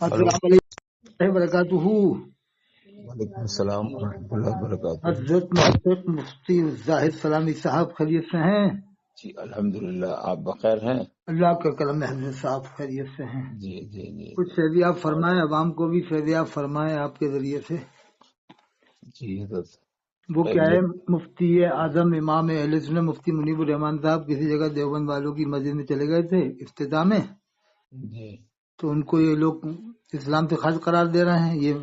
Hello, السلام علیکم وبرکاتہ۔ وعلیکم السلام ورحمۃ اللہ وبرکاتہ۔ حضرت محترم مفتی زاہد سلامی صاحب خیریت سے ہیں؟ جی الحمدللہ، آپ بخیر ہیں؟ اللہ کا کرم ہے، حضرت صاحب خیریت سے ہیں؟ جی جی جی کچھ فیضیاب اور فرمائیں، عوام کو بھی فیضیاب فرمائیں آپ کے ذریعے سے۔ جی حضرت وہ کیا ہے، خیریت۔ مفتی اعظم امام اہل سنت مفتی منیب الرحمان صاحب کسی جگہ دیوبند والوں کی مسجد میں چلے گئے تھے افتتاح میں، جی تو ان کو یہ لوگ اسلام سے خارج قرار دے رہے ہیں۔ یہ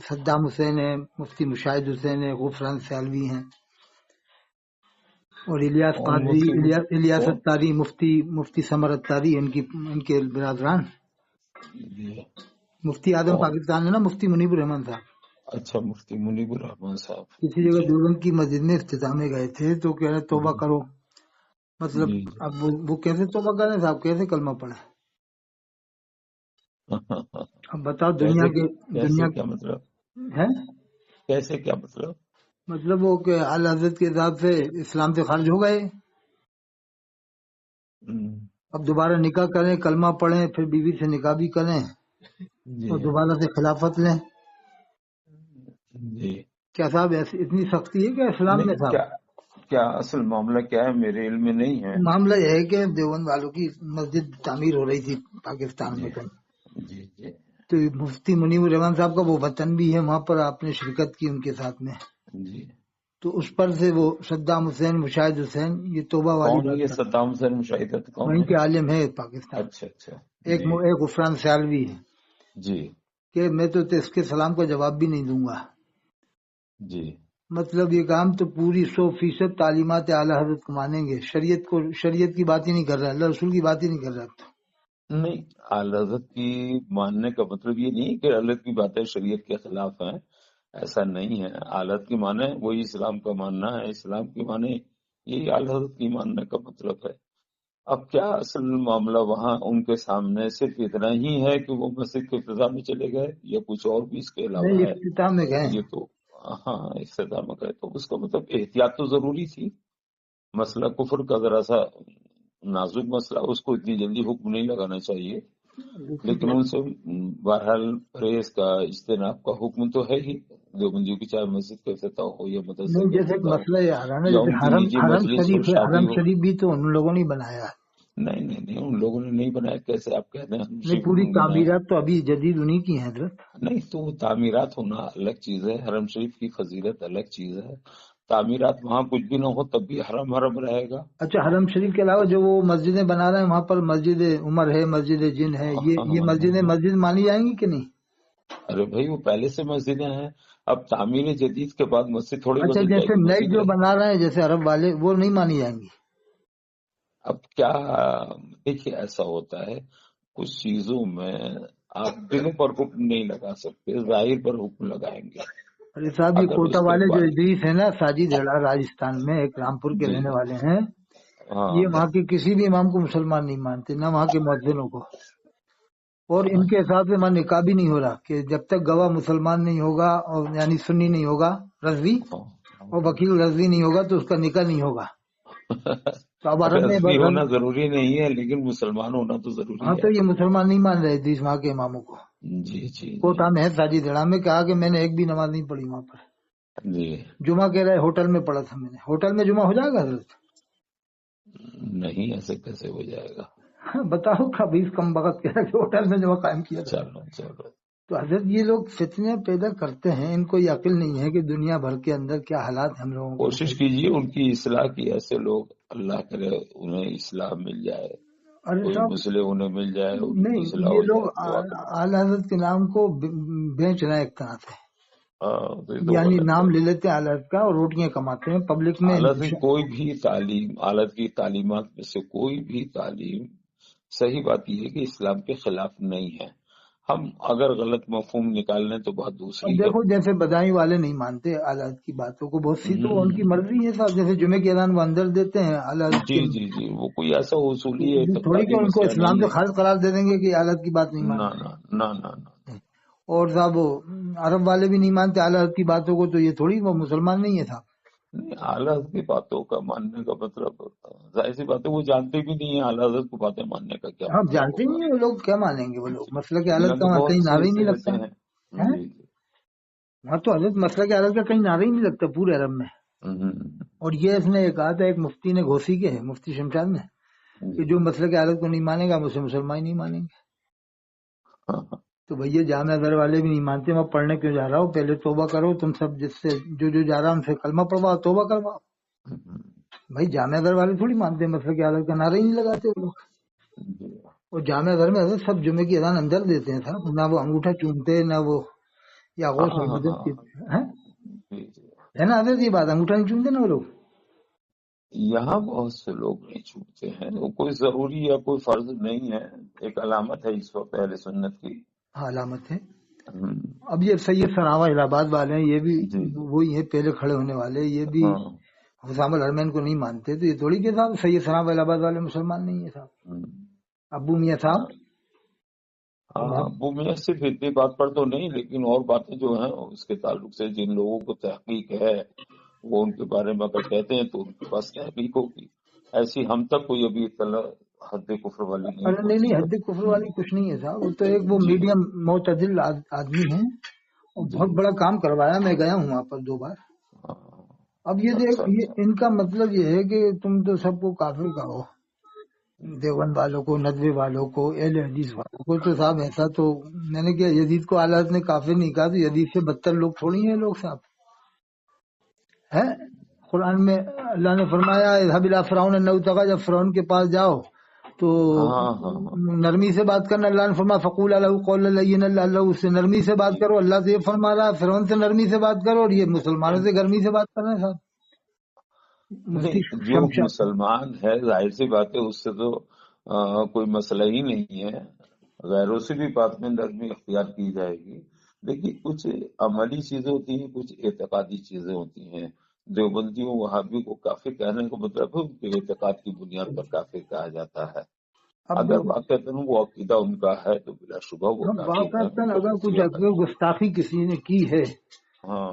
صدام حسین ہے، مفتی مشاہد حسین ہے، غفران سیالوی ہیں، اور الیاس کون قادری، مفتی؟ الیاس کون؟ اتاری، مفتی سمر اتاری، ان کے برادران۔ جی مفتی اعظم کون؟ پاکستان ہے نا، مفتی منیب الرحمان صاحب اچھا، مفتی منیب الرحمان صاحب۔ کسی جگہ جی دیوبند کی مسجد میں افتتاح میں گئے تھے، تو کہہ رہے توبہ کرو۔ مطلب جی اب وہ کیسے توبہ کریں صاحب، کیسے کلمہ پڑھیں؟ اب بتاؤ، کیسے دنیا کیا مطلب؟ ہے، کیسے کیا مطلب؟ مطلب وہ کہ اعلی حضرت کے حساب سے اسلام سے خارج ہو گئے، اب دوبارہ نکاح کریں، کلمہ پڑھیں، پھر بیوی سے نکاح بھی کریں جی اور دوبارہ سے خلافت لیں۔ جی کیا صاحب ایسی اتنی سختی ہے کیا اسلام میں نہیں، صاحب؟ کیا اصل معاملہ کیا ہے؟ میرے علم میں نہیں ہے۔ معاملہ یہ ہے کہ دیوبند والوں کی مسجد تعمیر ہو رہی تھی پاکستان جی میں کہیں، جی جی تو مفتی منیب الرحمان صاحب کا وہ وطن بھی ہے، وہاں پر آپ نے شرکت کی ان کے ساتھ میں، جی۔ تو اس پر سے وہ صدام حسین، مشاہد حسین، یہ توبہ والی کون ہے بات یہ کر، صدام حسین مشاہدت؟ کون وہیں ہے؟ کے عالم ہے پاکستان، اچھا اچھا۔ ایک جی غفران سیالوی ہے جی کہ میں تو اس کے سلام کا جواب بھی نہیں دوں گا۔ جی مطلب یہ کام تو پوری 100% تعلیمات اعلیٰ حضرت کو مانیں گے، شریعت کی بات ہی نہیں کر رہا، اللہ رسول کی بات ہی نہیں کر رہا۔ نہیں، اعلی حضرت کی ماننے کا مطلب یہ نہیں کہ اعلی حضرت کی باتیں شریعت کے خلاف ہیں، ایسا نہیں ہے۔ اعلی حضرت کی مانے وہی اسلام کا ماننا ہے، اسلام کی مانے یہی اعلی حضرت کی ماننے کا مطلب ہے۔ اب کیا اصل معاملہ وہاں ان کے سامنے صرف اتنا ہی ہے کہ وہ مسجد کے افتتاح میں چلے گئے، یا کچھ اور بھی اس کے علاوہ نہیں، ہے؟ افتتاح میں گئے، یہ تو ہاں، افتتاح میں گئے تو اس کا مطلب احتیاط تو ضروری تھی۔ مسئلہ کفر کا ذرا سا نازک مسئلہ، اس کو اتنی جلدی حکم نہیں لگانا چاہیے، لیکن ان سے بہرحال پرہیز کا، اجتناب کا حکم تو ہے ہی، دیوبندیوں کی چاہے مسجد کا افتتاح ہو یا مدرسے نہیں کا جیسے ایک افتتاح ہو مسئلہ یہ آ رہا ہے نا، یا جیسے ان کی نجی حرم مجلس شریف اور ہے، شادی حرم ہو۔ شریف بھی تو ان لوگوں نے بنایا ہے۔ نہیں نہیں نہیں، ان لوگوں نے نہیں بنایا، کیسے آپ کہتے ہیں ہم نہیں، شریف پوری انہوں نے بنایا؟ تعمیرات تو ابھی جدید انہی کی ہیں حضرت۔ نہیں، تو وہ تعمیرات ہونا الگ چیز ہے، حرم شریف کی فضیلت الگ چیز ہے۔ تعمیرات وہاں کچھ بھی نہ ہو تب بھی حرم حرم رہے گا۔ اچھا، حرم شریف کے علاوہ جو وہ مسجدیں بنا رہے ہیں وہاں پر مسجد عمر ہے، مسجد جن ہے، یہ مسجد مانی جائیں گی کہ نہیں؟ ارے بھائی، وہ پہلے سے مسجدیں ہیں، اب تعمیر جدید کے بعد مسجد تھوڑی اچھا، بدل جائے جیسے گی، نئی مسجد جو رہے۔ بنا رہے ہیں جیسے عرب والے، وہ نہیں مانی جائیں گی؟ اب کیا، دیکھیے ایسا ہوتا ہے کچھ چیزوں میں آپ دلوں پر حکم نہیں لگا سکتے، ظاہر پر حکم لگائیں گے۔ ارے صاحب، یہ اگر کوٹا اس کے والے جو بعد ادریس ہیں نا، ساجد ہیڑا، راجستھان میں ایک رامپور کے جی رہنے والے ہیں، ہاں یہ وہاں کے کسی بھی امام کو مسلمان نہیں مانتے، نہ وہاں کے مؤذنوں کو، اور ان کے حساب سے وہاں نکاح بھی نہیں ہو رہا کہ جب تک گواہ مسلمان نہیں ہوگا، اور یعنی سنی نہیں ہوگا، رضوی، اور وکیل رضوی نہیں ہوگا تو اس کا نکاح نہیں ہوگا۔ تو اب عرب میں رسمی ہونا ضروری نہیں ہے، لیکن مسلمان ہونا تو ضروری ہاں، ہے۔ تو یہ مسلمان نہیں مان رہے ادریس وہاں کے اماموں کو۔ جی جی جی کوٹا میں ہے، ساجد ہیڑا میں، کہا کہ میں نے ایک بھی نماز نہیں پڑھی وہاں پر، جی۔ جمعہ کہہ رہے ہوٹل میں پڑھا تھا میں نے۔ ہوٹل میں جمعہ ہو جائے گا حضرت؟ نہیں، ایسے کیسے ہو جائے گا؟ بتاؤ، خبیث کم بخت کہہ رہے کہ ہوٹل میں جمعہ قائم کیا تھا۔ چلو چلو، تو حضرت یہ لوگ فتنے پیدا کرتے ہیں، ان کو یہ عقل نہیں ہے کہ دنیا بھر کے اندر کیا حالات ہم لوگوں کے۔ کوشش کیجیے ان کی اصلاح کی، ایسے لوگ اللہ کرے انہیں اصلاح مل جائے، ارے کوئی صاحب، مسئلے انہیں مل جائے، ان کی نہیں، اصلاح یہ ہو لوگ جائے، دعا کریں۔ اعلی حضرت کے نام کو بیچ رہے ہیں ایک طرح سے، تو یہ تو یعنی غلط نام ہے۔ لے لیتے ہیں اعلی حضرت کا اور روٹیاں کماتے ہیں پبلک میں۔ حالت میں کوئی بھی تعلیم، حالت کی تعلیمات میں سے کوئی بھی تعلیم، صحیح بات یہ ہے کہ اسلام کے خلاف نہیں ہے، ہم اگر غلط مفہوم نکال لیں تو بات دوسری اب ہے۔ دیکھو، جیسے بدائی والے نہیں مانتے اعلی حضرت کی باتوں کو، بہت سی تو ان کی مرضی ہے صاحب، جیسے جمعے کے اذان وہ اندر دیتے ہیں اعلی حضرت جی کے، جی جی، وہ کوئی ایسا اصولی تھوڑی کہ اعتقادی ان کو مسئلہ اسلام نہیں سے ہے۔ خارج قرار دے دیں گے کہ اعلی حضرت کی بات نہیں مان نہ رہے نہ نہ نہ نہ۔ ہیں۔ اور صاحب، عرب والے بھی نہیں مانتے اعلی حضرت کی باتوں کو، تو یہ تھوڑی وہ مسلمان نہیں ہے صاحب۔ نہیں، اعلیٰ حضرت کی باتوں کا ماننے کا مطلب ظاہر سی بات ہے وہ جانتے بھی نہیں ہیں اعلیٰ حضرت کو باتیں ماننے کا کیا ہم مطلب جانتے ہوگا. نہیں ہیں وہ لوگ کیا مانیں گے. وہ لوگ مسئلہ کے دنیا حالت میں کا وہاں کہیں بہت سے نعرہ ہی ایسے نہیں ایسے لگتا ہیں. ہے. جی جی. وہاں تو حضرت مسئلہ کے حالت کا کہیں نعرہ ہی نہیں لگتا پورے عرب میں. اور یہ اس نے کہا تھا ایک مفتی نے گھوسی کے مفتی شمشاد نے کہ جو مسئلہ کی حالت کو نہیں مانے گا اسے مسلمان نہیں مانیں گے. تو بھیا جامعہ در والے بھی نہیں مانتے. میں پڑھنے کیوں جا رہا ہوں؟ پہلے توبہ کرو تم سب، جس سے جو جا رہا ان سے کلمہ پڑھواؤ، توبہ کرواؤ. بھائی جامعہ در والے تھوڑی مانتے مسئلہ کی حالت کا نعرہ ہی نہیں لگاتے وہ لوگ. اور جامعہ در میں حضرت سب جمعے کی اذان اندر دیتے ہیں صاحب، نہ وہ انگوٹھا چومتے نہ وہ یا غوث المدد کی ہے نا حضرت. یہ بات انگوٹھا نہیں چومتے نا وہ لوگ. یہاں بہت سے لوگ نہیں چھوٹتے ہیں. وہ کوئی ضروری یا کوئی فرض نہیں ہے، ایک علامت ہے اس وقت اہل سنت کی. ہاں علامت ہے. اب یہ سید سناوا الہ آباد والے ہیں، یہ بھی وہی ہیں پہلے کھڑے ہونے والے. یہ بھی حسام الحرمین کو نہیں مانتے. تو یہ تھوڑی کہ صاحب سید سناوا الہ آباد والے مسلمان نہیں ہیں صاحب. ابو میاں صاحب ابو میاں صرف اتنی بات پر تو نہیں، لیکن اور باتیں جو ہیں اس کے تعلق سے جن لوگوں کو تحقیق ہے وہ ان کے بارے میں اگر کہتے ہیں تو ان کے پاس تحقیق ہوگی. ایسی ہم تک کوئی ابھی اطلاع حد کفر والی نہیں پہنچی. نہیں حد کفر والی کچھ نہیں ہے صاحب. وہ تو ایک وہ میڈیم معتدل آدمی ہیں اور بہت بڑا کام کروایا. میں گیا ہوں وہاں پر 2 بار. اب یہ دیکھ ان کا مطلب یہ ہے کہ تم تو سب کو کافر کہو، دیوبند والوں کو، ندوی والوں کو، اہل حدیث والوں کو. تو صاحب ایسا تو میں نے کیا یزید کو اعلیٰ نے کافر نہیں کہا، تو یزید سے بدتر لوگ تھوڑی ہیں لوگ صاحب. ہے قرآن میں اللہ نے فرمایا اذهب الى فرعون انه طغى، جب فرعون کے پاس جاؤ تو نرمی سے بات کرنا. اللہ نے فرمایا فقولا له قولا لینا، اللہ اس سے نرمی سے بات کرو. اللہ سے یہ فرما رہا ہے فرعون سے نرمی سے بات کرو، اور یہ مسلمانوں سے گرمی سے بات کر رہے ہیں صاحب. جو مسلمان ہے ظاہر سی بات ہے اس سے تو کوئی مسئلہ ہی نہیں ہے. غیروں سے بھی بات میں نرمی اختیار کی جائے گی، لیکن کچھ عملی چیزیں ہوتی ہیں، کچھ اعتقادی چیزیں ہوتی ہیں. دیوبندیوں وہابیوں کو کافر کہنے کا مطلب ہے ان کے اعتقاد کی بنیاد پر کافر کہا جاتا ہے. اگر واقعتاً وہ عقیدہ ان کا ہے تو بلا شبہ وہ کافر ہے. اگر کچھ گستاخی کسی نے کی ہے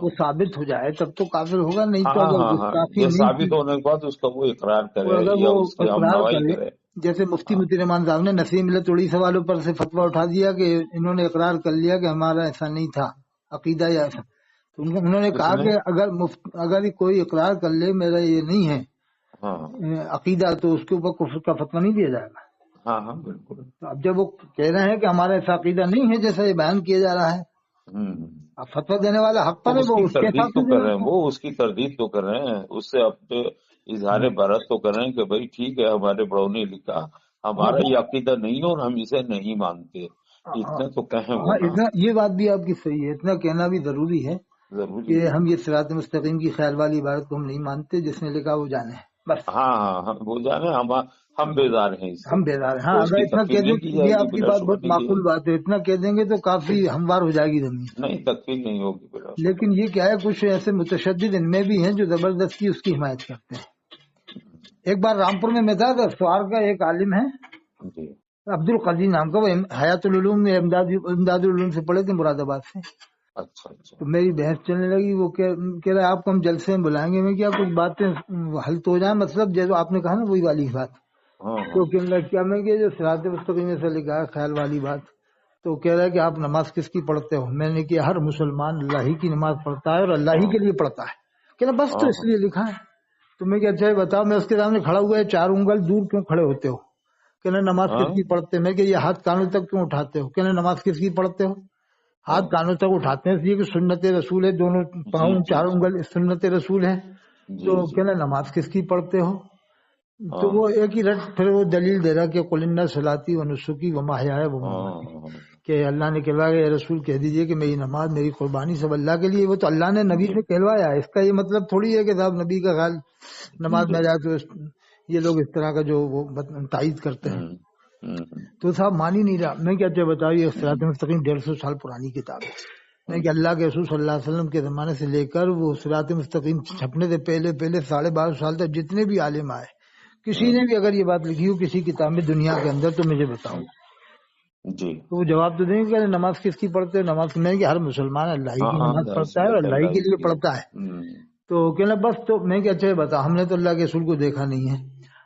وہ ثابت ہو جائے تب تو کافر ہوگا. نہیں تو اگر گستاخی نہیں ثابت ہونے کے بعد اس کا وہ اقرار کرے یا اس کی ہم نوائی کرے. جیسے مفتی متی رحمان صاحب نے نسیم ملت اڑیسہ والوں پر سے فتویٰ اٹھا دیا کہ انہوں نے اقرار کر لیا کہ ہمارا ایسا نہیں تھا عقیدہ یا ایسا. تو انہوں نے کہا کہ اگر کوئی اقرار کر لے میرا یہ نہیں ہے عقیدہ تو اس کے اوپر کفر کا فتویٰ نہیں دیا جائے گا. ہاں بالکل. تو اب جب وہ کہہ رہے ہیں کہ ہمارا ایسا عقیدہ نہیں ہے جیسا یہ بیان کیا جا رہا ہے، اب فتویٰ دینے والا حق پر ہے، وہ اس کے ساتھ تو کر رہے ہیں، وہ اس کی تردید تو کر رہے ہیں، اس سے اپنے اظہار برات تو کر رہے ہیں کہ بھائی ٹھیک ہے ہمارے بڑوں نے لکھا، ہمارا یہ عقیدہ نہیں ہے اور ہم اسے نہیں مانتے. اتنا تو کہیں وہ نا. یہ بات بھی آپ کی صحیح ہے، اتنا کہنا بھی ضروری ہے کہ ہم یہ صراط مستقیم کی خیال والی عبارت کو ہم نہیں مانتے، جس نے لکھا وہ جانے بس. ہاں وہ جانے ہم بیدار ہیں اس سے. ہم بیدار ہیں. ہاں اگر اتنا کہہ دیں یہ آپ کی بات بہت معقول بات ہے، اتنا کہہ دیں گے تو کافی ہموار ہو جائے گی زمین. نہیں تکفیر نہیں ہوگی. لیکن یہ کیا ہے کچھ ایسے متشدد ان میں بھی ہیں جو زبردستی اس کی حمایت کرتے ہیں. ایک بار رامپور میں تھا تو سوار کا ایک عالم ہے عبد القدیر نام کا، وہ حیات العلوم میں امداد العلوم سے پڑھے تھے مراد آباد سے. اچھا. تو میری بحث چلنے لگی. وہ کہہ رہا آپ کو ہم جلسے میں بلائیں گے. میں کیا کچھ باتیں حل تو ہو جائیں، مطلب جیسے آپ نے کہا نا وہی والی بات. تو کیا میں کہ جو صراط مستقیم سے لکھا ہے خیال والی بات. تو کہہ رہا ہے کہ آپ نماز کس کی پڑھتے ہو؟ میں نے کہا ہر مسلمان اللہ ہی کی نماز پڑھتا ہے اور اللہ ہی کے لیے پڑھتا ہے. کہہ رہا بس تو اس لیے لکھا ہے. تو میں کہ اچھا بتاؤ، میں اس کے سامنے کھڑا ہوا ہے 4 انگل دور کیوں کھڑے ہوتے ہو؟ کہنا نماز کس کی پڑھتے؟ میں کہ یہ ہاتھ کانوں تک کیوں اٹھاتے ہو؟ کہنا نماز کس کی پڑھتے ہو؟ ہاتھ کانوں تک اٹھاتے ہیں اس لیے کہ سنت رسول ہے، دونوں پاؤں 4 انگل سنت رسول ہے. تو کہنا نماز کس کی پڑھتے ہو؟ تو وہ ایک ہی رٹ پھر وہ دلیل دے رہا کہ قل ان صلاتی و نسکی و محیایا و مماتی، کہ اللہ نے کہلوایا کہ رسول کہہ دیجئے کہ میری نماز میری قربانی سب اللہ کے لیے. وہ تو اللہ نے نبی سے کہلوایا. اس کا یہ مطلب تھوڑی ہے کہ صاحب نبی کا خیال نماز میں جا تو یہ لوگ اس طرح کا جو وہ تائید کرتے ہیں. تو صاحب مان ہی نہیں رہا. میں کیا بتاؤ یہ صراط مستقیم 150 سال پرانی کتاب ہے. میں کہ اللہ کے رسول صلی اللہ علیہ وسلم کے زمانے سے لے کر وہ صراط مستقیم چھپنے سے پہلے 12.5 سال تک جتنے بھی عالم آئے، کسی نے بھی اگر یہ بات لکھی ہو کسی کتاب میں دنیا کے اندر تو مجھے بتاؤ. تو وہ جواب تو دیں گے کہ نماز کس کی پڑھتے ہیں؟ نماز میں کہ ہر مسلمان اللہ ہی کی نماز پڑھتا ہے اور اللہ ہی کے لیے پڑھتا ہے. تو کہنا بس، تو میں کہ اچھا بتا، ہم نے تو اللہ کے رسول کو دیکھا نہیں ہے.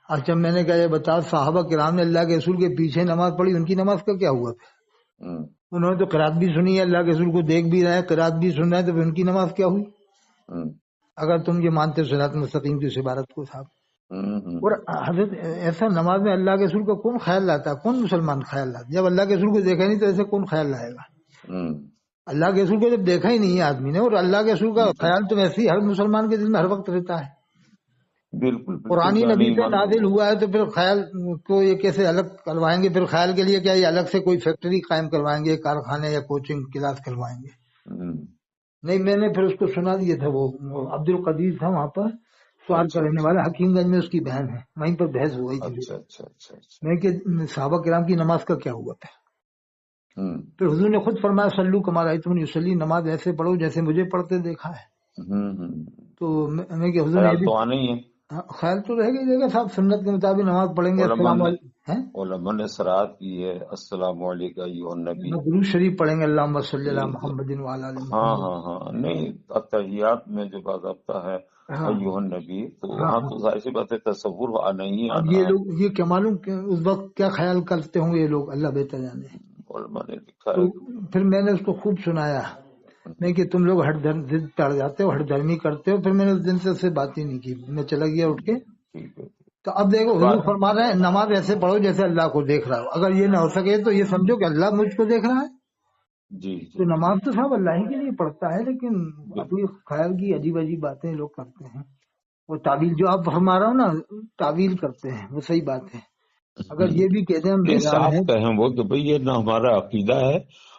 اچھا میں نے کہا یہ بتا، صحابہ کرام نے اللہ کے رسول کے پیچھے نماز پڑھی، ان کی نماز کا کیا ہوا پھر؟ انہوں نے تو قرات بھی سنی ہے، اللہ کے رسول کو دیکھ بھی رہے ہیں، قرات بھی سن رہے ہیں، تو پھر ان کی نماز کیا ہوئی؟ اگر تم یہ مانتے ہو صراط مستقیم کی اس عبارت کو صاحب. اور حضرت ایسا نماز میں اللہ کے رسول کا کون خیال لاتا ہے؟ کون مسلمان خیال لاتا؟ جب اللہ کے رسول کو دیکھا نہیں تو ایسے کون خیال لائے گا؟ اللہ کے رسول کو جب دیکھا ہی نہیں ہے آدمی نے، اور اللہ کے رسول کا خیال تو ویسے ہی ہر مسلمان کے دل میں ہر وقت رہتا ہے. بالکل قرآن نبی پہ نازل ہوا ہے تو پھر خیال کو یہ کیسے الگ کروائیں گے؟ پھر خیال کے لیے کیا یہ الگ سے کوئی فیکٹری قائم کروائیں گے، کارخانے یا کوچنگ کلاس کروائیں گے؟ نہیں. میں نے پھر اس کو سنا دیا تھا، وہ عبد القدیر تھا وہاں پر سوال کرنے والا، حکیم گنج میں اس کی بہن ہے، وہیں پر بحث ہو گئی تھی. میں کہ صحابہ کرام کی نماز کا کیا ہوا تھا؟ پھر حضور نے خود فرمایا صلو کما رأیتمونی اصلی، نماز ایسے پڑھو جیسے مجھے پڑھتے دیکھا ہے. تو میں کہ حضور نے خیال تو رہے گا صاحب، سنت کے مطابق نماز پڑھیں گے. السلام علیکم علماء نے سرات کی ہے، السلام علیکم ایھا النبی، درود شریف پڑھیں گے، اللہم صلی علی محمد وعلی آل محمد. ہاں نہیں، اتحیات میں جو باضابطہ ہے ایھا النبی، تو وہاں تو ظاہر سی بات ہے تصور آنا ہی آنا. اب یہ لوگ یہ کیا معلوم کہ اس وقت کیا خیال کرتے ہوں یہ لوگ، اللہ بہتر جانے. علماء نے لکھا تو ہے. پھر میں نے اس کو خوب سنایا، میں کہ تم لوگ ہٹ ضد پڑ جاتے ہو، ہٹ دھرمی کرتے ہو. پھر میں نے اس دن سے اس سے بات ہی نہیں کی، میں چلا گیا اٹھ کے. تو اب دیکھو حضور فرما رہے ہیں نماز ایسے پڑھو جیسے اللہ کو دیکھ رہا ہو. اگر یہ نہ ہو سکے تو یہ سمجھو کہ اللہ مجھ کو دیکھ رہا ہے. تو نماز تو صاحب اللہ ہی کے لیے پڑھتا ہے، لیکن ابھی خیال کی عجیب عجیب باتیں لوگ کرتے ہیں. وہ تعویل جو آپ فرما رہا ہو نا، تعویل کرتے ہیں، وہ صحیح بات ہے. اگر یہ بھی کہتے ہیں صاف کہیں وہ کہ بھئی یہ نہ ہمارا عقیدہ ہے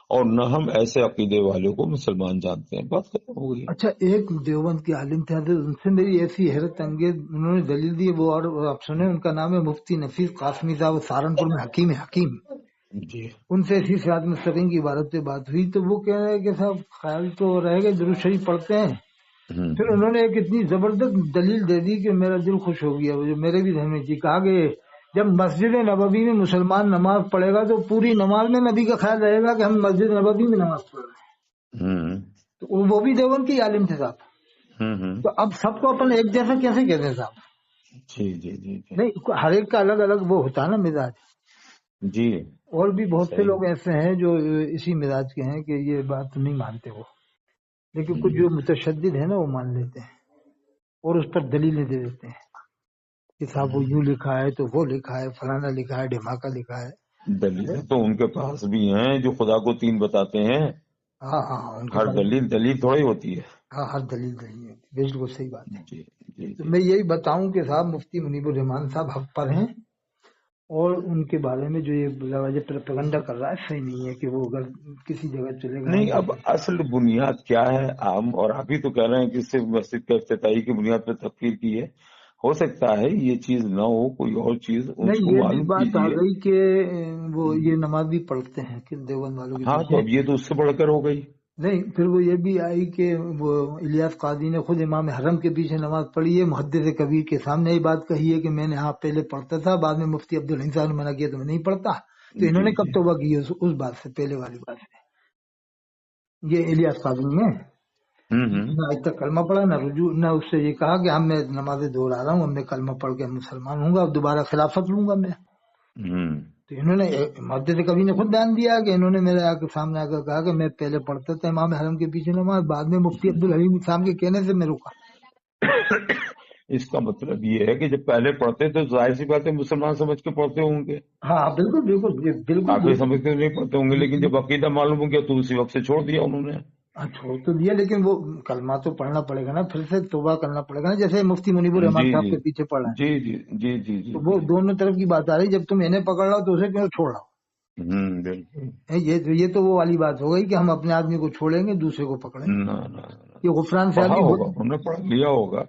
اور نہ ہم ایسے عقیدے والوں کو مسلمان جانتے ہیں، بات ختم ہو گئی. اچھا ایک دیوبند کے عالم تھے، ان سے میری ایسی حیرت انگیز انہوں نے دلیل دی، وہ اور آپ سنیں، ان کا نام ہے مفتی نفیس قاسمی صاحب، سہارنپور میں حکیم ہے، حکیم. ان سے اسی صراط مستقیم کی عبارت پہ بات ہوئی تو وہ کہہ رہے کہ صاحب خیال تو رہے گا، درود شریف پڑھتے ہیں. پھر انہوں نے ایک اتنی زبردست دلیل دے دی کہ میرا دل خوش ہو گیا، جو میرے بھی ذہن میں تھی. کہا کہ جب مسجد نبوی میں مسلمان نماز پڑھے گا تو پوری نماز میں نبی کا خیال رہے گا کہ ہم مسجد نبوی میں نماز پڑھ رہے ہیں. تو وہ بھی دیوبند کے عالم تھے صاحب. تو اب سب کو اپن ایک جیسا کیسے کہتے ہیں صاحب؟ جی نہیں، ہر ایک کا الگ الگ وہ ہوتا ہے نا مزاج. جی. اور بھی بہت سے لوگ ایسے ہیں جو اسی مزاج کے ہیں کہ یہ بات نہیں مانتے وہ، لیکن کچھ جو متشدد ہے نا وہ مان لیتے ہیں اور اس پر دلیلیں دے دیتے ہیں کہ صاحب وہ یوں لکھا ہے تو وہ لکھا ہے، فلانا لکھا ہے، ڈھماکہ لکھا ہے. دلیلیں تو ان کے پاس بھی ہیں جو خدا کو تین بتاتے ہیں. ہاں ہر دلیل تھوڑی ہوتی ہے. ہاں ہر دلیل نہیں ہوتی، بالکل صحیح بات ہے. جی. تو میں یہی بتاؤں کہ صاحب مفتی منیب الرحمان صاحب حق پر ہیں، اور ان کے بارے میں جو یہ پروپیگنڈا کر رہا ہے صحیح نہیں ہے کہ وہ اگر کسی جگہ چلے گا. نہیں، اب اصل بنیاد کیا ہے عام، اور آپ ہی تو کہہ رہے ہیں کہ صرف مسجد کا افتتاحی کی بنیاد پہ تکفیر کی ہے. ہو سکتا ہے یہ چیز نہ ہو، کوئی اور چیز. نہیں، یہ بھی بات آ گئی کہ وہ یہ نماز بھی پڑھتے ہیں کہ دیوبند والوں کی. ہاں تو اب یہ تو اس سے بڑھ کر ہو گئی. نہیں، پھر وہ یہ بھی آئی کہ وہ الیاس قاضی نے خود امام حرم کے پیچھے نماز پڑھی ہے، محدث کبیر کے سامنے یہ بات کہی ہے کہ میں نے ہاں پہلے پڑھتا تھا، بعد میں مفتی عبدالحی صاحب نے منع کیا تو میں نہیں پڑھتا. تو انہوں نے کب توبہ کی اس بات سے، پہلے والی بات سے. یہ الیاس قاضی نے نہ آج تک کلمہ پڑھا، نہ رجوع، نہ اس سے یہ کہا کہ ہم میں نمازیں دہرا رہا ہوں، اب میں کلمہ پڑھ کے مسلمان ہوں گا، اب دوبارہ خلافت لوں گا میں. تو انہوں نے محدث کبیر نے خود بیان دیا کہ انہوں نے میرے سامنے آ کر کہا کہ میں پہلے پڑھتا تھا امام حرم کے پیچھے نماز، بعد میں مفتی عبدالحلیم صاحب کے کہنے سے میں رکا. اس کا مطلب یہ ہے کہ جب پہلے پڑھتے تو ظاہر سی بات ہے مسلمان سمجھ کے پڑھتے ہوں گے. ہاں بالکل آپ سمجھ کے نہیں پڑھتے ہوں گے، لیکن جب عقیدہ معلوم ہو گیا تو اسی وقت سے چھوڑ دیا انہوں نے. چھوڑ تو دیا، لیکن وہ کلمہ تو پڑھنا پڑے گا نا، پھر سے توبہ کرنا پڑے گا نا، جیسے مفتی منیب الرحمان صاحب کے پیچھے پڑھا ہے. جی. تو وہ دونوں طرف کی بات آ رہی، جب تم انہیں پکڑ رہا ہو تو اسے کیوں چھوڑ رہا ہو؟ یہ تو وہ والی بات ہو گئی کہ ہم اپنے آدمی کو چھوڑیں گے دوسرے کو پکڑیں گے. یہ غفران صاحب انہوں نے پڑھ لیا ہوگا.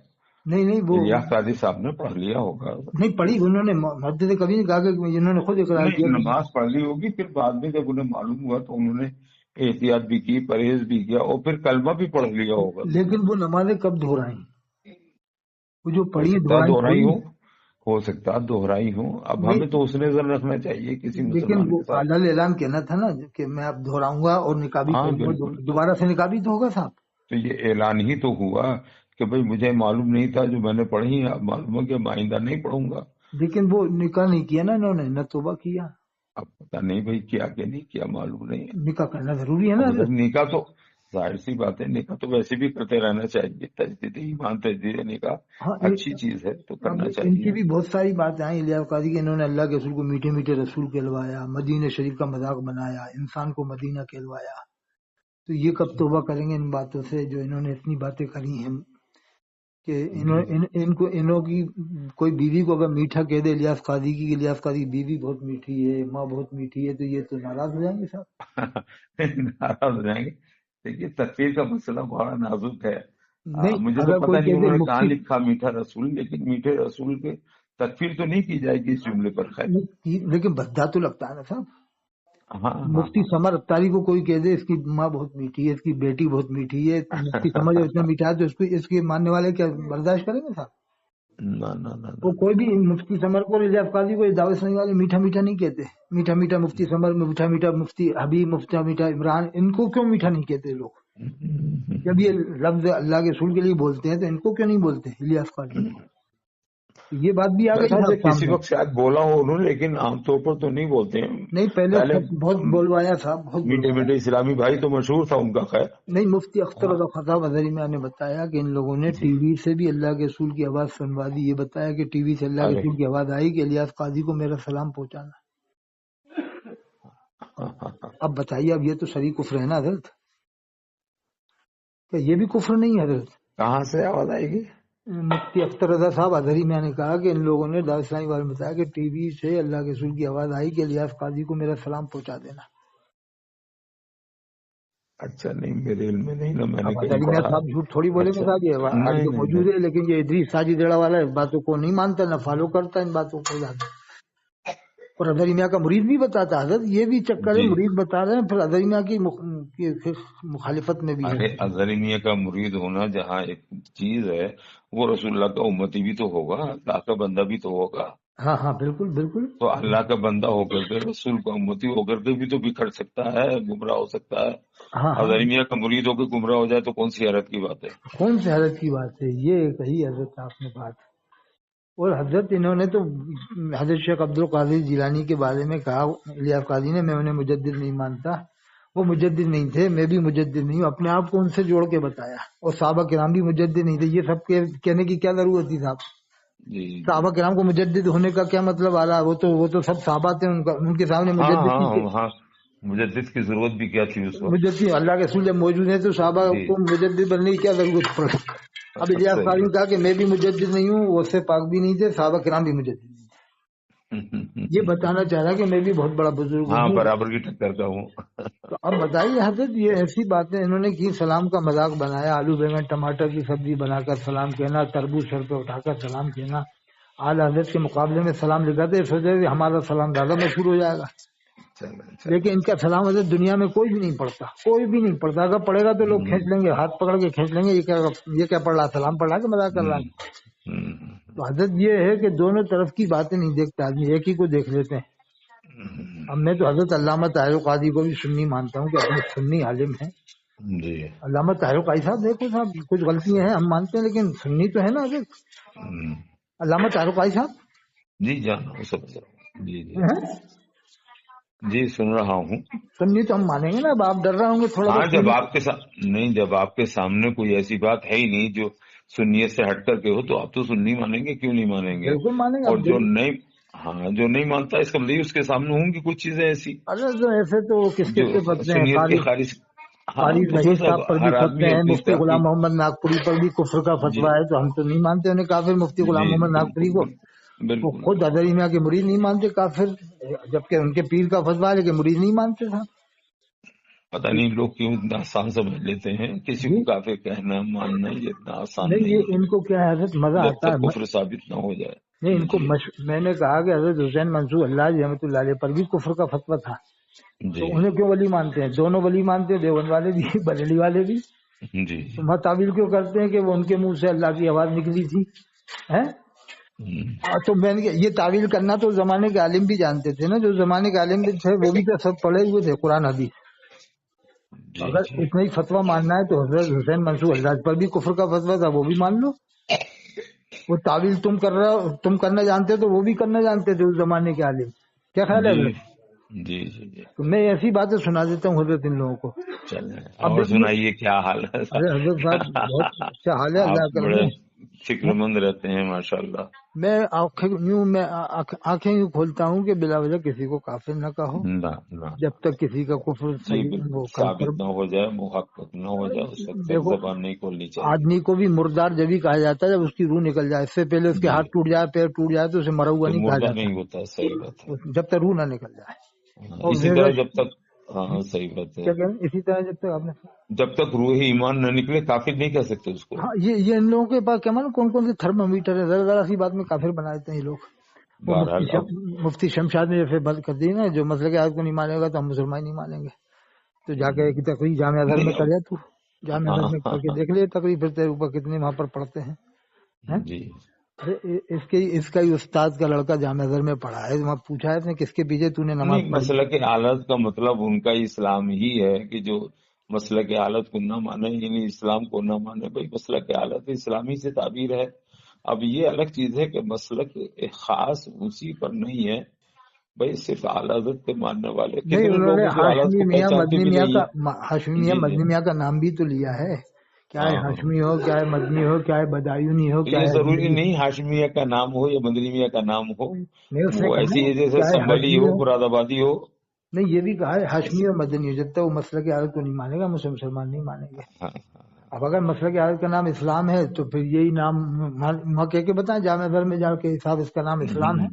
نہیں وہ قاضی صاحب نے پڑھ لیا ہوگا. نہیں پڑھی انہوں نے، محدث کبھی نہیں کہا کہ انہوں نے خود اقرار کیا نماز پڑھ لی ہوگی، پھر بعد میں جب انہیں معلوم ہوا تو انہوں نے احتیاط بھی کی، پرہیز بھی کیا، اور پھر کلمہ بھی پڑھ لیا ہوگا. لیکن وہ نمازیں کب دہرائیں؟ وہ جو پڑھی دہرائی ہو سکتا ہے دہرائی ہوں. اب ہمیں تو اس نظر رکھنا چاہیے کسی مسلمان کے ساتھ. لیکن اعلان کہنا تھا نا کہ میں اب دہراؤں گا اور نکابی دوبارہ سے نکابی تو ہوگا صاحب. تو یہ اعلان ہی تو ہوا کہ بھئی مجھے معلوم نہیں تھا، جو میں نے پڑھی اب معلوم ہے کہ میں آئندہ نہیں پڑھوں گا. لیکن وہ نکاح نہیں کیا نا انہوں نے، نہ توبہ کیا. اب پتہ نہیں بھئی کیا کہ نہیں کیا، معلوم نہیں ہے. نکاح کرنا ضروری ہے نا اب حضرت. نکاح تو ظاہر سی بات ہے، نکاح تو ویسے بھی کرتے رہنا چاہیے. تجدید ایمان، تجدید نکاح ہاں اچھی چیز ہے تو اب کرنا ان چاہیے. کی بھی بہت ساری باتیں آئیں الیاس قاضی کے، انہوں نے اللہ کے رسول کو میٹھے میٹھے رسول کہلوایا، مدینہ شریف کا مذاق بنایا، انسان کو مدینہ کہلوایا. تو یہ کب توبہ کریں گے ان باتوں سے جو انہوں نے اتنی باتیں کری ہیں کہ انہوں کی کوئی بیوی کو اگر میٹھا کہہ دے الیاس قاضی کی کہ الیاس قاضی بیوی بہت میٹھی ہے، ماں بہت میٹھی ہے، تو یہ تو ناراض ہو جائیں گے صاحب. ناراض ہو جائیں گے. دیکھیے تکفیر کا مسئلہ بڑا نازک ہے. نہیں مجھے تو اگر پتہ کوئی نہیں کہہ دے انہوں نے کہاں مفتی، لکھا میٹھا رسول، لیکن میٹھے رسول کے تکفیر تو نہیں کی جائے گی اس جملے پر. خیر لیکن بھدا تو لگتا ہے نا صاحب. ہاں مفتی سمر اتاری کو کوئی کہہ دے اس کی ماں بہت میٹھی ہے، اس کی بیٹی بہت میٹھی ہے، مفتی سمر جو اتنا میٹھا ہے، تو اس کے ماننے والے کیا برداشت کریں گے صاحب؟ نہ وہ کوئی بھی مفتی سمر کو الیاس قاضی کو دعوت اسلامی والے میٹھا میٹھا نہیں کہتے. میٹھا میٹھا مفتی سمر، میٹھا میٹھا مفتی حبیب، میٹھا میٹھا عمران، ان کو کیوں میٹھا نہیں کہتے لوگ؟ جب یہ لفظ اللہ کے رسول کے لیے بولتے ہیں تو ان کو کیوں نہیں بولتے الیاس قاضی کو؟ یہ بات بھی آگے صاحب صاحب کسی سامنے. وقت شاید بولا ہو انہوں نے، لیکن عام طور پر تو نہیں بولتے ہیں. نہیں پہلے پہلے بہت بولوایا صاحب، بہت میٹھے بولوایا. میٹھے اسلامی بھائی تو مشہور تھا ان کا. خیر نہیں مفتی اختر رضا خطاب اظہری میں نے بتایا کہ ان لوگوں نے ٹی وی سے بھی اللہ کے رسول کی آواز سنوا دی. یہ بتایا کہ ٹی وی سے اللہ کے ارے رسول کی آواز آئی کہ الیاس قاضی کو میرا سلام پہنچانا. اب بتائیے، اب یہ تو شریک کفر ہے نا حضرت. کہ یہ بھی کفر نہیں ہے حضرت؟ کہاں سے آواز آئے گی؟ مفتی اختر رضا صاحب اظہری میں نے کہا کہ ان لوگوں نے دعوت اسلامی والے میں بتایا کہ ٹی وی سے اللہ کے رسول کی آواز آئی کہ الیاس قاضی کو میرا سلام پہنچا دینا. اچھا نہیں، میرے علم میں نہیں نا، میں نے اب کہیں اظہری میں پڑھا. صاحب جھوٹ تھوڑی بولیں گے اچھا صاحب، یہ نہیں آڈیو نہیں موجود نہیں. ہے. لیکن یہ ادریس ساجد ریڑا والا اس باتوں کو نہیں مانتا، نہ فالو کرتا ان باتوں کو. اور اظہری میاں کا مرید بھی بتاتا ہے حضرت، یہ بھی چکر ہے، جی مرید بتا رہے ہیں پھر اظہری میاں کی مخالفت میں بھی ہے. ارے اظہری میاں کا مرید ہونا جہاں ایک چیز ہے، وہ رسول اللہ کا امتی بھی تو ہوگا، اللہ کا بندہ بھی تو ہوگا. ہاں ہاں بالکل بالکل. تو اللہ کا بندہ ہو کر کے، رسول کا امتی ہو کر کے بھی تو بکھر سکتا ہے، گمراہ ہو سکتا ہے. ہاں ہاں اظہری میاں کا مرید ہو کے گمراہ ہو جائے تو کون سی حیرت کی بات ہے؟ کون سے حضرت کی بات ہے یہ کہی حضرت آپ نے بات. اور حضرت انہوں نے تو حضرت شیخ عبد القادر جیلانی کے بارے میں کہا الیاس قاضی نے، میں انہیں مجدد نہیں مانتا. وہ مجدد نہیں تھے، میں بھی مجدد نہیں ہوں. اپنے آپ کو ان سے جوڑ کے بتایا. اور صحابہ کرام بھی مجدد نہیں تھے. یہ سب کہنے کی کیا ضرورت تھی صاحب؟ جی صحابہ کرام کو مجدد ہونے کا کیا مطلب آ رہا ہے؟ وہ تو سب صحابہ تھے، ان کے سامنے ہاں مجدد ہاں کی ہاں، مجدد کی ضرورت بھی کیا تھی اس وقت؟ مجدد اللہ کے رسول جب موجود ہیں تو صحابہ جی کو مجدد بننے کی کیا ضرورت پڑ. اب الیاس قاضی نے کہا کہ میں بھی مجدد نہیں ہوں، وہ سے پاک بھی نہیں تھے، صحابہ کرام بھی مجدد نہیں تھے. یہ بتانا چاہ رہا کہ میں بھی بہت بڑا بزرگ ہاں ہوں. برابر کی ٹکر کا ہوں. تو اب بتائیے حضرت، یہ ایسی باتیں انہوں نے کی. سلام کا مذاق بنایا، آلو بیگن ٹماٹر کی سبزی بنا کر سلام کہنا، تربوز سر پہ اٹھا کر سلام کہنا. اعلی حضرت کے مقابلے میں سلام لگاتے، سوچے کہ ہمارا سلام زیادہ مشہور ہو جائے گا. لیکن ان کا سلام حضرت دنیا میں کوئی بھی نہیں پڑھتا، کوئی بھی نہیں پڑھتا. اگر پڑھے گا تو لوگ کھینچ لیں گے، ہاتھ پکڑ کے کھینچ لیں گے، یہ کیا پڑھ رہا، سلام پڑھ رہا کہ مذاق کر رہا ہے. تو حضرت یہ ہے کہ دونوں طرف کی باتیں نہیں دیکھتا آدمی، ایک ہی کو دیکھ لیتے ہیں. اب میں تو حضرت علامہ طاہر القادری کو بھی سنی مانتا ہوں کہ اپنے سنی عالم ہیں. جی علامہ طاہر القادری صاحب دیکھو صاحب کچھ غلطیاں ہیں ہم مانتے ہیں، لیکن سنی تو ہے نا حضرت علامہ طاہر القادری صاحب. جی جانا سمجھ رہا ہوں. جی جی ہیں؟ جی سن رہا ہوں. سنی تو ہم مانیں گے نا. اب آپ ڈر رہے ہوں گے تھوڑا ہاں بہت جب سنی. آپ کے نہیں، جب آپ کے سامنے کوئی ایسی بات ہے ہی نہیں جو سنیت سے ہٹ کر کے ہو، تو آپ تو سنی مانیں گے، کیوں نہیں مانیں گے؟ بالکل مانیں گے. اور اب جو نہیں، ہاں جو نہیں مانتا اس کا مطلب اس کے سامنے ہوں گی کچھ چیزیں ایسی ارے تو ایسے تو کس جو کس سے پھنستے ہیں. سنیت کے خارج. ہاں قاری تو ظہیر صاحب پر بھی ہر فتوے آدمی ہیں، اپنی مفتی غلام اپنی. محمد ناگپوری پر بھی کفر کا جی فتویٰ ہے، تو ہم تو نہیں مانتے انہیں کافر. مفتی غلام جی محمد ناگپوری بالکل کو وہ بالکل خود اظہری میاں کے مرید نہیں مانتے کافر، جبکہ ان کے پیر کا فتویٰ ہے لیکن مرید نہیں مانتے تھا. پتہ نہیں لوگ کیوں اتنا آسان سمجھ لیتے ہیں. کسی جی کو کافر کہنا ماننا یہ اتنا آسان نہیں، نہیں یہ ان کو کیا ہے حضرت، مزہ جب آتا تک ہے. کفر ثابت نہ ہو جائے. نہیں ان کو جی میں نے کہا کہ حضرت حسین منصور اللہ رحمۃ اللہ علیہ پر بھی کفر کا فتویٰ تھا، جی تو انہیں کیوں ولی مانتے ہیں؟ دونوں ولی مانتے ہیں، دیوبند والے بھی بریلوی والے بھی. جی تو وہاں تعویل کیوں کرتے ہیں کہ وہ ان کے منہ سے اللہ کی آواز نکلی تھی؟ تو میں نے یہ تعویل کرنا تو زمانے کے عالم بھی جانتے تھے نا. جو زمانے کے عالم بھی تھے وہ بھی تو سب پڑھے ہوئے تھے قرآن حدیث. اگر اتنا ہی فتوا ماننا ہے تو حضرت حسین منصور حجاج پر بھی کفر کا فتوا تھا، وہ بھی مان لو. وہ تعویل تم کر رہے ہو، تم کرنا جانتے تو وہ بھی کرنا جانتے تھے اس زمانے کے عالم. کیا خیال ہے حضرت؟ جی جی جی. تو میں ایسی باتیں سنا دیتا ہوں حضرت ان لوگوں کو. چلیں اور سنائیے کیا حال ہے. ارے حضرت صاحب بہت اچھا حال ہے، اللہ آپ بڑے فکر مند رہتے ہیں ماشاءاللہ. میں آنکھیں یوں کھولتا ہوں کہ بلا وجہ کسی کو کافر نہ کہو، جب تک کسی کا کفر ثابت نہ ہو جائے، محقق نہ ہو جائے، اس وقت تک زبان نہیں کھولنی چاہیے. آدمی کو بھی مردار جبھی کہا جاتا ہے جب اس کی روح نکل جائے. اس سے پہلے اس کے ہاتھ ٹوٹ جائے، پیر ٹوٹ جائے تو اسے مرا ہوا نہیں کہا جاتا. نہیں ہوتا. صحیح بات ہے. جب تک روح نہ نکل جائے. اسی طرح جب تک صحیح بات ہے. اسی طرح جب تک آپ نے جب تک روح ایمان نہ نکلے کافر نہیں کہہ سکتے اس کو. ہاں یہ ان لوگوں کے پاس کیا مان کون کون سے تھرما میٹر ہے، ذرا سی بات میں کافر بنا دیتے ہیں یہ لوگ. مفتی شمشاد نے جیسے بند کر دی نا، جو مسئلہ کے آیت کو نہیں مانے گا تو ہم مسلمان نہیں مانیں گے. تو جا کے ایک تقریر جامعہ ازہر میں کر تو جامعہ ازہر میں کر کے دیکھ لے تقریر، پھر تیرے اوپر کتنے وہاں پر پڑھتے ہیں. اس کا ہی استاد کا لڑکا جامعہ ازہر میں پڑھا ہے، وہاں پوچھا ہے کس کے پیچھے تو نے نماز پڑھی. مسئلہ کے حالت کا مطلب ان کا اسلام ہی ہے کہ جو مسئلہ کے حالت کو نہ مانے، یعنی اسلام کو نہ مانے. بھائی مسئلہ کے حالت اسلامی سے تعبیر ہے. اب یہ الگ چیز ہے کہ مسلک خاص اسی پر نہیں ہے. بھائی صرف اعلیٰ حضرت کے ماننے والے ہاشمی میاں کا نام بھی تو لیا ہے. کیا ہے ہاشمی ہو، کیا ہے مدنی ہو، کیا ہے بدایونی ہو، کیا ضروری نہیں ہاشمی میاں کا نام ہو یا مدنی میاں کا نام ہو. وہ ایسی ہے جیسے سنبھلی ہو، مراد آبادی ہو. نہیں یہ بھی کہا ہے ہاشمی اور مدنی ہو. جب تک وہ مسئلہ کی حالت کو نہیں مانے گا مسلمان نہیں مانیں گے. اب اگر مسئلہ کی حالت کا نام اسلام ہے تو پھر یہی نام کہہ کے بتائیں جامعہ ازہر میں جا کے صاحب اس کا نام اسلام ہے.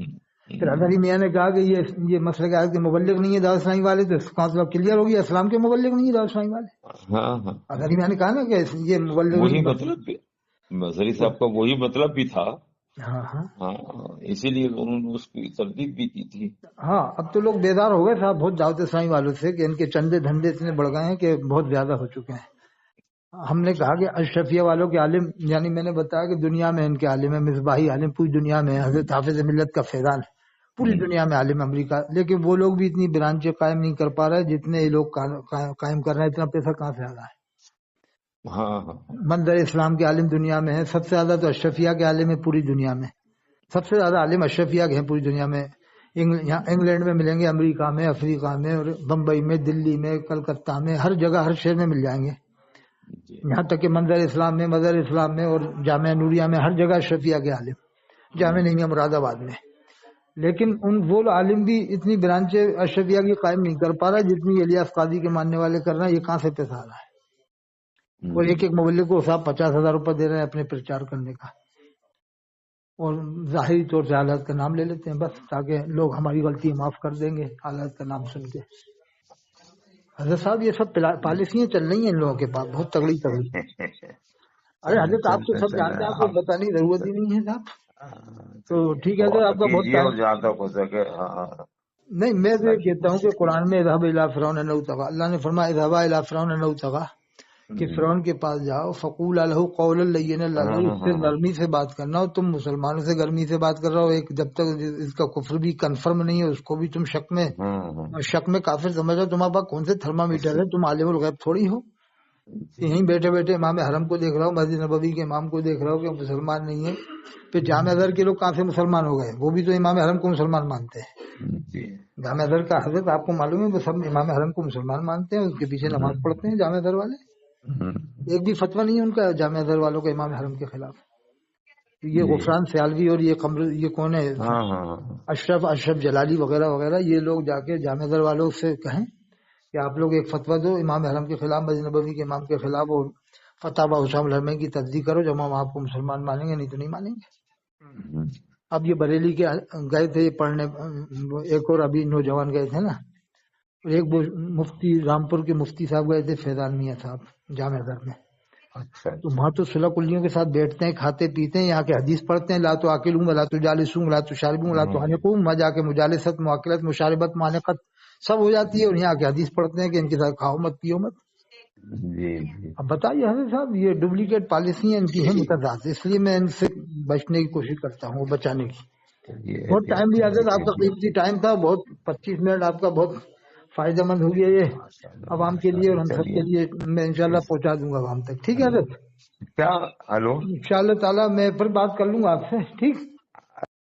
پھر اظہری میاں نے کہا کہ یہ مسئلہ کی حالت کے مبلغ نہیں ہے دعوت اسلامی والے، تو اس کا مطلب کلیئر ہو گیا اسلام کے مبلغ نہیں ہے دعوت اسلامی والے. اظہری میاں نے کہا نا کہ یہ مبلغ، وہی مطلب اظہری صاحب کا وہی مطلب بھی تھا. اسی لیے انہوں نے اس کی تردید بھی کی تھی. ہاں اب تو لوگ بیدار ہو گئے صاحب بہت دعوت اسلامی والوں سے کہ ان کے چندے دھندے اتنے بڑھ گئے ہیں کہ بہت زیادہ ہو چکے ہیں. ہم نے کہا کہ اشرفیہ والوں کے عالم، یعنی میں نے بتایا کہ دنیا میں ان کے عالم ہے، مصباحی عالم پوری دنیا میں، حضرت حافظ ملت کا فیضان پوری دنیا میں عالم امریکہ. لیکن وہ لوگ بھی اتنی برانچیں قائم نہیں کر پا رہے جتنے یہ لوگ قائم کر رہے ہیں. اتنا پیسہ کہاں سے آ رہا ہے؟ منظر اسلام کے عالم دنیا میں ہے سب سے زیادہ، تو اشرفیہ کے عالم ہے پوری دنیا میں. سب سے زیادہ عالم اشرفیہ کے ہیں پوری دنیا میں. انگلینڈ میں ملیں گے، امریکہ میں، افریقہ میں، اور بمبئی میں، دلی میں، کلکتہ میں، ہر جگہ ہر شہر میں مل جائیں گے. یہاں تک کہ منظر اسلام میں، مظہر اسلام میں اور جامعہ نوریہ میں ہر جگہ اشرفیہ کے عالم. جامعہ نہیں ہے مراد آباد میں. لیکن وہ عالم بھی اتنی برانچیں اشرفیہ کی قائم نہیں کر پا رہا جتنی الیاس قاضی کے ماننے والے کر رہے ہیں. یہ کہاں سے پیسہ آ رہا ہے؟ اور ایک مبلغ کو صاحب 50,000 روپے دے رہے ہیں اپنے پرچار کرنے کا، اور ظاہری طور سے حالات کا نام لے لیتے ہیں بس تاکہ لوگ ہماری غلطی معاف کر دیں گے حالات کا نام سن کے. حضرت صاحب یہ سب پالیسیاں چل رہی ہیں ان لوگوں کے پاس بہت تگڑی. ارے حضرت آپ تو سب جانتے ہیں، آپ کو بتانے کی ضرورت ہی نہیں ہے صاحب. تو ٹھیک ہے آپ کا بہت نہیں. میں تو یہ کہتا ہوں کہ قرآن میں اذهب الى فرعون انه طغى، اللہ نے فرمایا اذهب الى فرعون انه طغى کہ فرعون کے پاس جاؤ، فقولا له قولا لینا، اس سے نرمی سے بات کرنا. اور تم مسلمانوں سے گرمی سے بات کر رہا ہو، ایک جب تک اس کا کفر بھی کنفرم نہیں ہے اس کو بھی تم شک میں کافر سمجھ رہو. تمہارے پاس کون سے تھرمامیٹر ہے؟ تم عالم الغیب تھوڑی ہو. یہیں بیٹھے بیٹھے امام حرم کو دیکھ رہا ہوں، مسجد نبوی کے امام کو دیکھ رہا ہوں کہ مسلمان نہیں ہے. پھر جامعہ ازہر کے لوگ کہاں سے مسلمان ہو گئے؟ وہ بھی تو امام حرم کو مسلمان مانتے ہیں. جامعہ ازہر کا حضرت آپ کو معلوم ہے وہ سب امام حرم کو مسلمان مانتے ہیں، اس کے پیچھے نماز پڑھتے ہیں جامعہ ازہر والے. ایک بھی فتویٰ نہیں ہے ان کا جامعہ ازہر والوں کا امام حرم کے خلاف. یہ غفران سیالوی اور یہ کون ہے اشرف جلالی وغیرہ وغیرہ، یہ لوگ جا کے جامعہ ازہر والوں سے کہیں کہ آپ لوگ ایک فتویٰ دو امام حرم کے خلاف، مسجد نبوی کے امام کے خلاف، اور فتاوی حسام الحرمین کی تصدیق کرو، جب ہم آپ کو مسلمان مانیں گے، نہیں تو نہیں مانیں گے. اب یہ بریلی کے گئے تھے پڑھنے، ایک اور ابھی نوجوان گئے تھے نا، ایک مفتی رامپور کے مفتی صاحب گئے تھے فیضان میاں صاحب جامعہ ازہر میں. تو وہاں تو صلح کلیوں کے ساتھ بیٹھتے ہیں، کھاتے پیتے ہیں، یہاں کے حدیث پڑھتے ہیں، لا تو عاقلوں لا تو جالسوں لا تو شاربوں لا تو حانقوں، وہاں جا کے مجالست معاقلت مشاربت مانقت سب ہو جاتی ہے، اور یہاں کے حدیث پڑھتے ہیں کہ ان کے ساتھ کھاؤ مت پیو مت. اب بتائیے حضرت صاحب یہ ڈپلیکیٹ پالیسیاں ان کی ہیں متضاد، اس لیے میں ان سے بچنے کی کوشش کرتا ہوں، بچانے کی. بہت ٹائم لیا حضرت، آپ کا قیمتی ٹائم تھا، بہت 25 منٹ آپ کا بہت فائدہ مند ہو گیا یہ عوام کے لیے اور ہم سب کے لیے. میں انشاءاللہ پہنچا دوں گا عوام تک. ٹھیک ہے حضرت, کیا ہلو انشاءاللہ تعالیٰ میں پھر بات کر لوں گا آپ سے. ٹھیک.